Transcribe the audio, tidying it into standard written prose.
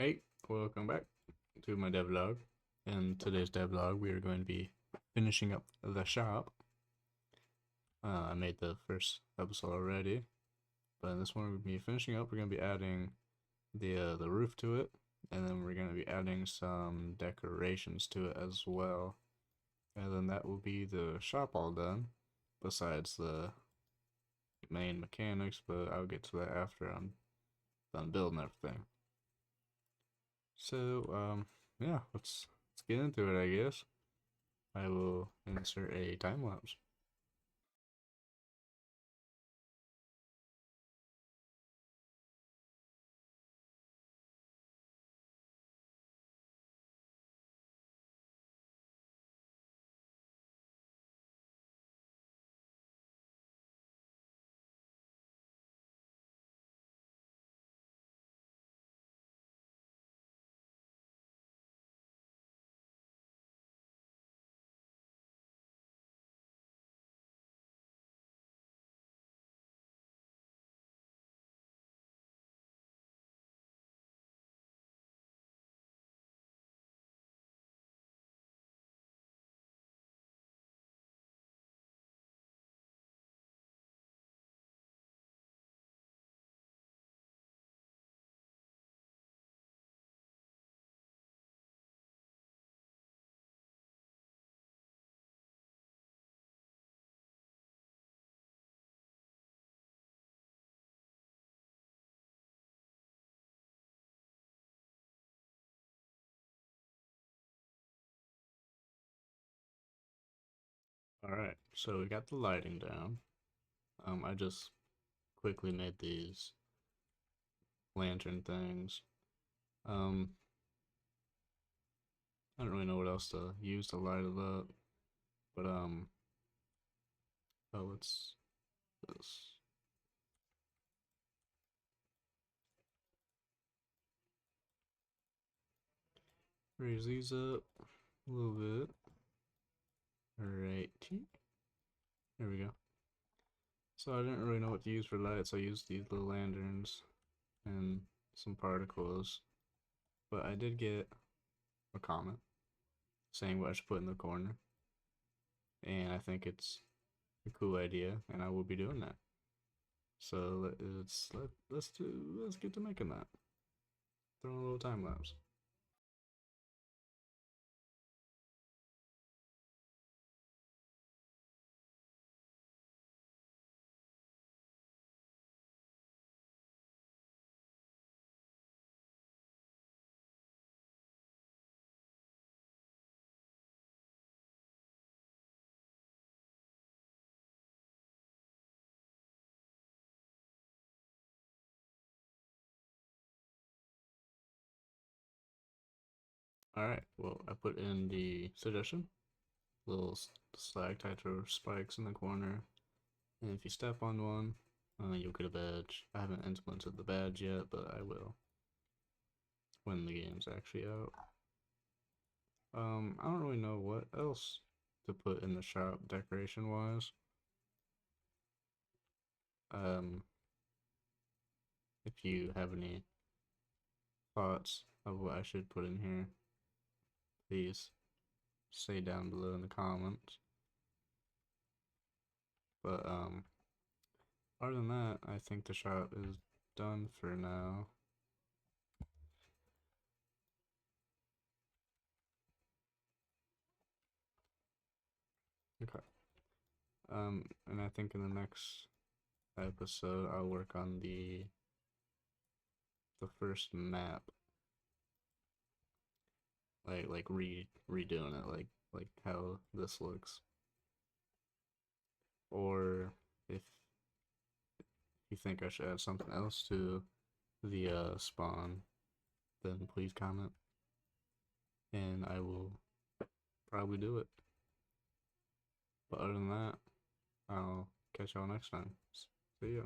Hey, welcome back to my devlog. In today's devlog, we are going to be finishing up the shop. I made the first episode already, but in this one we're going to be finishing up. We're going to be adding the roof to it, and then we're going to be adding some decorations to it as well. And then that will be the shop all done, besides the main mechanics, but I'll get to that after I'm done building everything. So, yeah, let's get into it, I guess. I will insert a time lapse. Alright, so we got the lighting down. I just quickly made these lantern things. Um, I don't really know what else to use to light it up, but oh, what's this? Raise these up a little bit. Alright, there we go. So I didn't really know what to use for lights. I used these little lanterns and some particles, but I did get a comment saying what I should put in the corner, and I think it's a cool idea, and I will be doing that. So let's get to making that. Throw a little time lapse. All right. Well, I put in the suggestion. Little stalactites or spikes in the corner, and if you step on one, you'll get a badge. I haven't implemented the badge yet, but I will when the game's actually out. I don't really know what else to put in the shop decoration wise. Um, if you have any thoughts of what I should put in here, please say down below in the comments. But other than that, I think the shop is done for now. Okay. And I think in the next episode I'll work on the first map, like redoing it, like how this looks. Or if you think I should add something else to the spawn, then please comment, and I will probably do it. But other than that, I'll catch y'all next time. See ya.